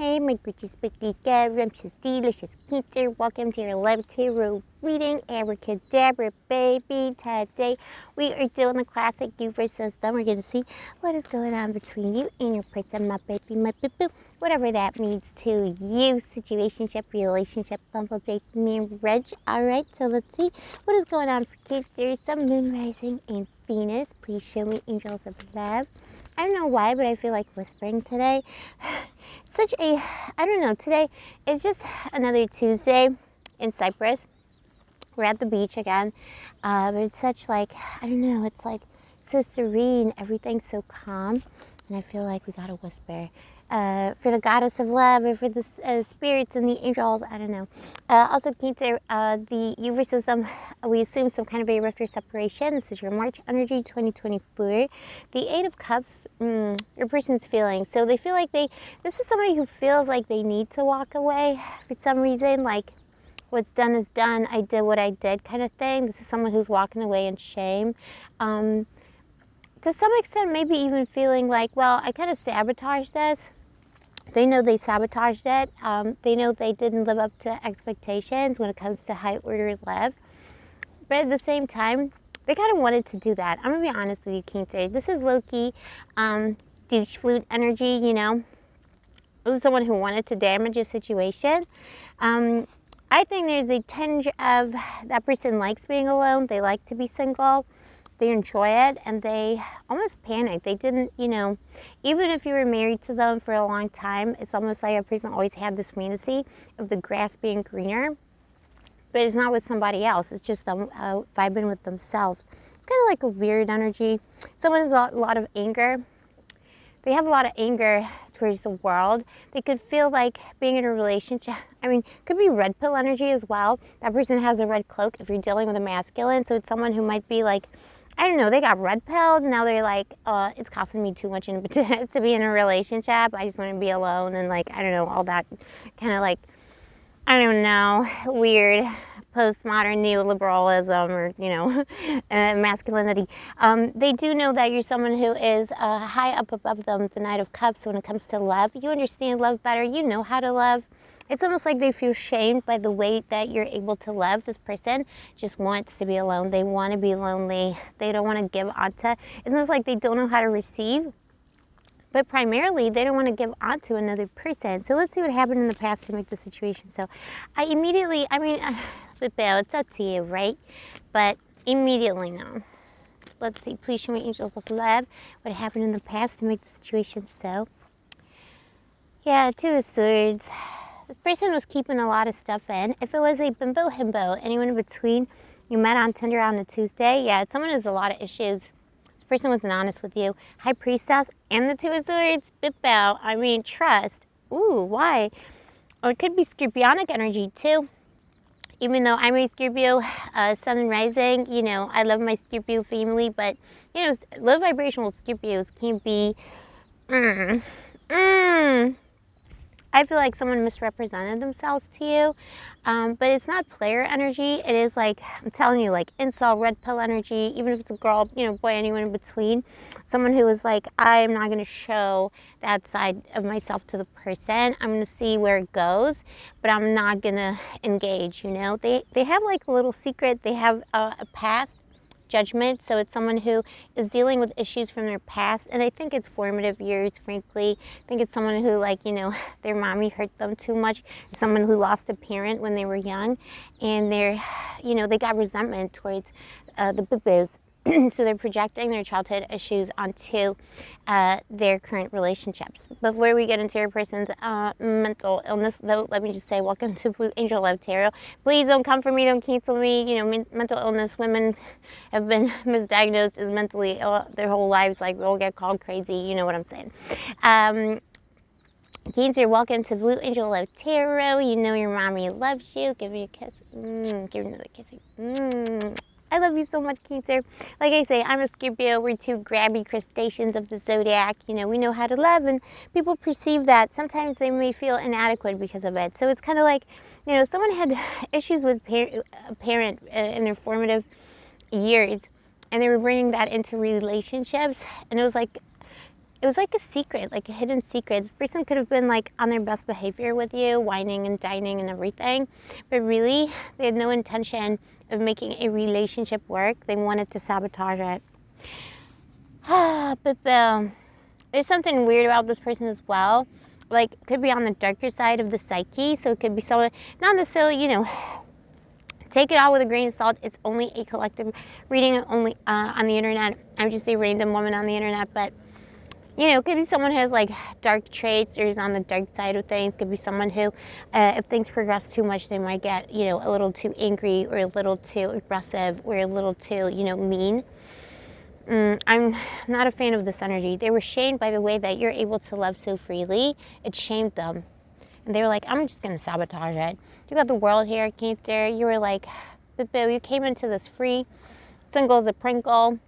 hey, my gorgeous bookies, scrumptious, delicious Cancer. Welcome to your Love Tarot reading, Abracadabra, baby. Today, we are doing the classic universe system. We're going to see what is going on between you and your person, my baby, my boo-boo, whatever that means to you. Situationship, relationship, bumble, date, marriage. All right, so let's see what is going on for Cancer, Sun, Moon, Rising, and Venus. Please show me angels of love. I don't know why, but I feel like whispering today. Such a, I don't know, today is just another Tuesday in Cyprus. We're at the beach again, but it's such like, I don't know, it's like so serene, everything's so calm, and I feel like we gotta whisper. For the goddess of love, or for the spirits and the angels, I don't know. Also, Cancer, the universe system, we assume some kind of a rift or separation. This is your March energy, 2024. The Eight of Cups, your person's feeling. So they feel like this is somebody who feels like they need to walk away for some reason, like what's done is done, I did what I did kind of thing. This is someone who's walking away in shame. To some extent, maybe even feeling like, well, I kind of sabotaged this. They know they sabotaged it. They know they didn't live up to expectations when it comes to high order love. But at the same time, they kind of wanted to do that. I'm going to be honest with you, Cancer. This is low-key douche flute energy, you know. This is someone who wanted to damage a situation. I think there's a tinge of that person likes being alone. They like to be single. They enjoy it, and they almost panic. They didn't, you know, even if you were married to them for a long time, it's almost like a person always had this fantasy of the grass being greener, but it's not with somebody else. It's just them vibing with themselves. It's kind of like a weird energy. Someone has a lot of anger. They have a lot of anger towards the world. They could feel like being in a relationship. I mean, could be red pill energy as well. That person has a red cloak if you're dealing with a masculine. So it's someone who might be like, I don't know, they got red pilled. Now they're like, it's costing me too much to be in a relationship. I just want to be alone. And like, I don't know, all that kind of like, I don't know, weird postmodern neoliberalism, or, you know, masculinity. They do know that you're someone who is high up above them, the Knight of Cups, when it comes to love. You understand love better. You know how to love. It's almost like they feel shamed by the way that you're able to love. This person just wants to be alone. They want to be lonely. They don't want to give onto. It's almost like they don't know how to receive. But primarily, they don't want to give on to another person. So let's see what happened in the past to make the situation. So I immediately, I mean, it's up to you, right? But immediately, no. Let's see. Please show me angels of love. What happened in the past to make the situation so. Yeah, Two of Swords. This person was keeping a lot of stuff in. If it was a bimbo himbo, anyone in between, you met on Tinder on a Tuesday, yeah, someone has a lot of issues. Person wasn't honest with you. High Priestess and the Two of Swords. Bippo. I mean, trust. Ooh, why? Or it could be Scorpionic energy too. Even though I'm a Scorpio, Sun and Rising, you know, I love my Scorpio family, but, you know, low vibrational Scorpios can be, I feel like someone misrepresented themselves to you, but it's not player energy. It is like, I'm telling you, like incel, red pill energy, even if it's a girl, you know, boy, anyone in between. Someone who is like, I'm not going to show that side of myself to the person. I'm going to see where it goes, but I'm not going to engage, you know. They have like a little secret. They have a past judgment. So it's someone who is dealing with issues from their past, and I think it's formative years, frankly. I think it's someone who, like, you know, their mommy hurt them too much, someone who lost a parent when they were young, and they're, you know, they got resentment towards the boo-boos. So they're projecting their childhood issues onto their current relationships. Before we get into your person's mental illness, though, let me just say, welcome to Blue Angel Love Tarot. Please don't come for me, don't cancel me. You know, mental illness, women have been misdiagnosed as mentally ill their whole lives. Like, we'll get called crazy, you know what I'm saying. Cancer, welcome to Blue Angel Love Tarot. You know your mommy loves you. Give me a kiss. Give me another kiss. I love you so much, Cancer. Like I say, I'm a Scorpio. We're two grabby crustaceans of the zodiac. You know, we know how to love, and people perceive that. Sometimes they may feel inadequate because of it. So it's kind of like, you know, someone had issues with a parent in their formative years, and they were bringing that into relationships, and it was like it was like a secret, like a hidden secret. This person could have been like on their best behavior with you, whining and dining and everything, but really they had no intention of making a relationship work. They wanted to sabotage it. But there's something weird about this person as well. Like, it could be on the darker side of the psyche, so it could be someone, not necessarily, you know, take it all with a grain of salt. It's only a collective reading, only on the internet. I'm just a random woman on the internet, but you know, it could be someone who has like dark traits or is on the dark side of things. It could be someone who, if things progress too much, they might get, you know, a little too angry or a little too aggressive or a little too, you know, mean. I'm not a fan of this energy. They were shamed by the way that you're able to love so freely. It shamed them. And they were like, I'm just going to sabotage it. You got the world here, Cancer. You were like, boo, you came into this free, single as a Pringle.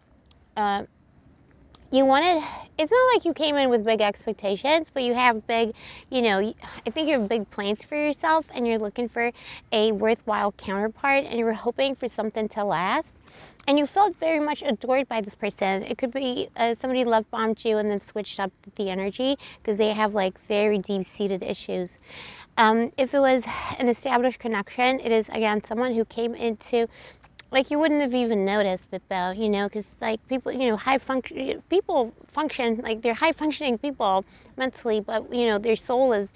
You wanted, it's not like you came in with big expectations, but you have big, you know, I think you have big plans for yourself and you're looking for a worthwhile counterpart and you were hoping for something to last. And you felt very much adored by this person. It could be somebody love bombed you and then switched up the energy because they have like very deep-seated issues. If it was an established connection, it is, again, someone who came into, like, you wouldn't have even noticed, but you know, because like people, you know, people function, like they're high-functioning people mentally, but you know, their soul is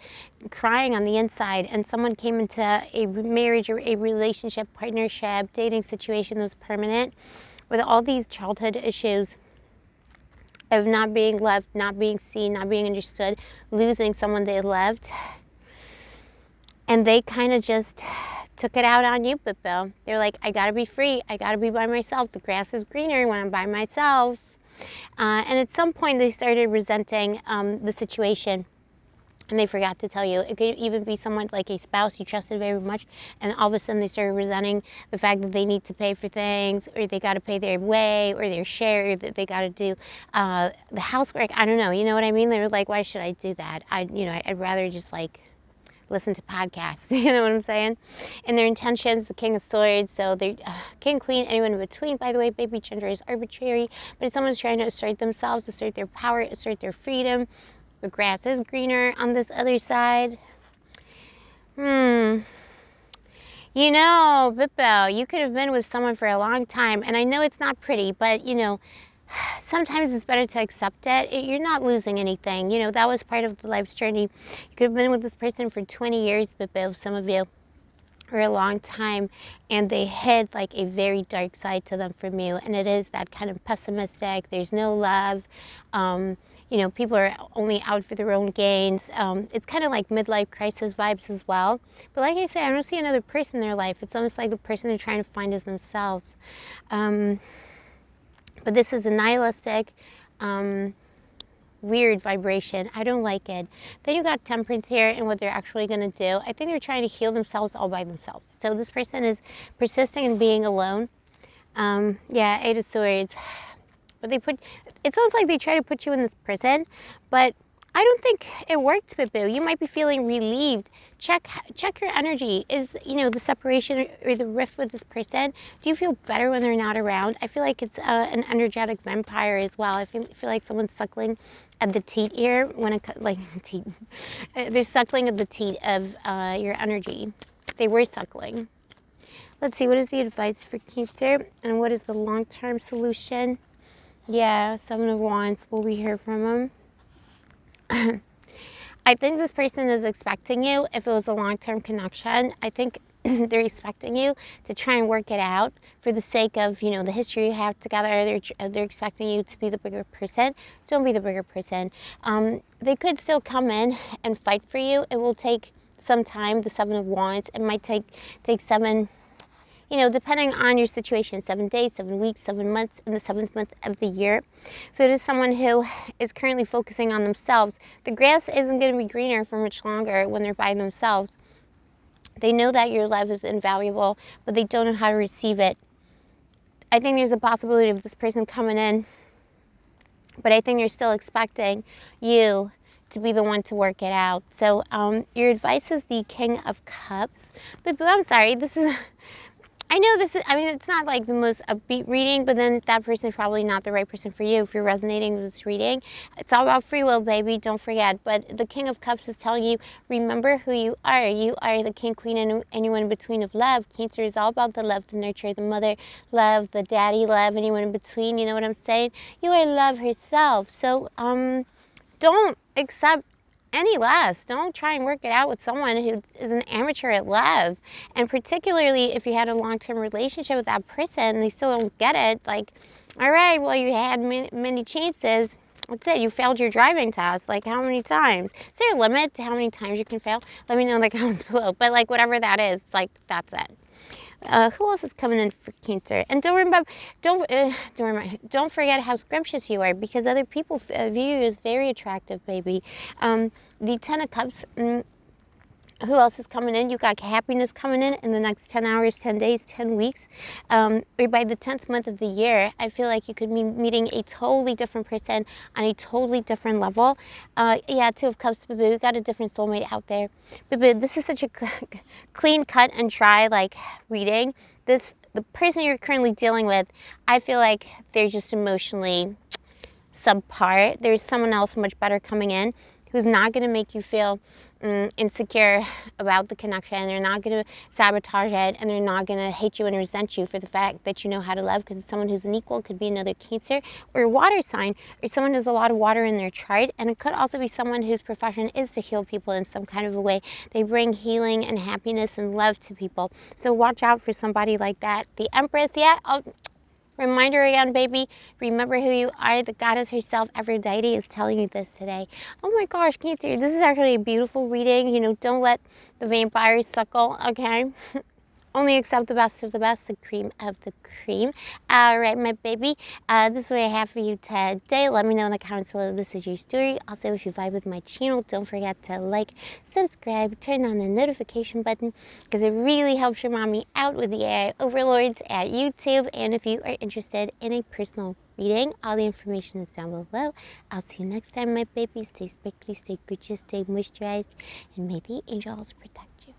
crying on the inside, and someone came into a marriage or a relationship, partnership, dating situation that was permanent with all these childhood issues of not being loved, not being seen, not being understood, losing someone they loved, and they kind of just took it out on you, Bill. They're like, I gotta be free. I gotta be by myself. The grass is greener when I'm by myself. And at some point, they started resenting the situation, and they forgot to tell you. It could even be someone like a spouse you trusted very much, and all of a sudden they started resenting the fact that they need to pay for things, or they got to pay their way, or their share, that they got to do the housework. I don't know. You know what I mean? They were like, why should I do that? I'd rather just like listen to podcasts, you know what I'm saying? And their intentions, the King of Swords, so they're King, Queen, anyone in between. By the way, baby, gender is arbitrary, but if someone's trying to assert themselves, assert their power, assert their freedom, the grass is greener on this other side. You know, Bippo, you could have been with someone for a long time, and I know it's not pretty, but you know, sometimes it's better to accept it. You're not losing anything. You know, that was part of the life's journey. You could have been with this person for 20 years, but some of you, or a long time, and they hid like a very dark side to them from you. And it is that kind of pessimistic. There's no love. You know, people are only out for their own gains. It's kind of like midlife crisis vibes as well. But like I said, I don't see another person in their life. It's almost like the person they're trying to find is themselves. But this is a nihilistic, weird vibration. I don't like it. Then you got Temperance here and what they're actually going to do. I think they're trying to heal themselves all by themselves. So this person is persisting in being alone. Yeah, Eight of Swords. But it sounds like they try to put you in this prison, but I don't think it worked, Boo. You might be feeling relieved. Check your energy. Is, you know, the separation or the rift with this person, do you feel better when they're not around? I feel like it's an energetic vampire as well. I feel like someone's suckling at the teat here when it, like, teat. They're suckling at the teat of your energy. They were suckling. Let's see, what is the advice for Cancer and what is the long-term solution? Yeah, Seven of Wands. Will we hear from them? I think this person is expecting you, if it was a long-term connection, I think they're expecting you to try and work it out for the sake of, you know, the history you have together. They're expecting you to be the bigger person. Don't be the bigger person. They could still come in and fight for you. It will take some time, the Seven of Wands. It might take 7, you know, depending on your situation, 7 days, 7 weeks, 7 months, in the 7th month of the year. So it is someone who is currently focusing on themselves. The grass isn't going to be greener for much longer when they're by themselves. They know that your love is invaluable, but they don't know how to receive it. I think there's a possibility of this person coming in, but I think they're still expecting you to be the one to work it out. So your advice is the King of Cups. But I'm sorry, this is... I know this is, I mean, it's not like the most upbeat reading, but then that person is probably not the right person for you if you're resonating with this reading. It's all about free will, baby, don't forget. But the King of Cups is telling you, remember who you are. You are the king, queen, and anyone in between of love. Cancer is all about the love, the nurture, the mother love, the daddy love, anyone in between, you know what I'm saying? You are love herself. So, don't accept any less. Don't try and work it out with someone who is an amateur at love. And particularly if you had a long-term relationship with that person and they still don't get it, like, all right, well, you had many chances. That's it. You failed your driving test. Like, how many times? Is there a limit to how many times you can fail? Let me know in the comments below. But, like, whatever that is, like, that's it. Who else is coming in for Cancer? And don't forget how scrumptious you are, because other people view you as very attractive, baby. The Ten of Cups. Who else is coming in? You got happiness coming in the next 10 hours, 10 days, 10 weeks. Or by the 10th month of the year, I feel like you could be meeting a totally different person on a totally different level. Yeah, Two of Cups, boo-boo. You got a different soulmate out there. Boo-boo, this is such a clean cut and dry, like, reading. The person you're currently dealing with, I feel like they're just emotionally subpar. There's someone else much better coming in who's not going to make you feel insecure about the connection. They're not going to sabotage it, and they're not going to hate you and resent you for the fact that you know how to love, because it's someone who's an equal. It could be another Cancer or a water sign, or someone who has a lot of water in their chart. And it could also be someone whose profession is to heal people in some kind of a way. They bring healing and happiness and love to people. So watch out for somebody like that. The Empress, yeah, reminder again, baby, remember who you are. The goddess herself, Aphrodite, is telling you this today. Oh my gosh, Cancer, this is actually a beautiful reading. You know, don't let the vampires suckle, okay? Only accept the best of the best, the cream of the cream. All right, my baby, this is what I have for you today. Let me know in the comments below this is your story. Also, if you vibe with my channel, don't forget to like, subscribe, turn on the notification button, because it really helps your mommy out with the AI overlords at YouTube. And if you are interested in a personal reading, all the information is down below. I'll see you next time, my baby. Stay sparkly, stay Gucci, stay moisturized, and may the angels protect you.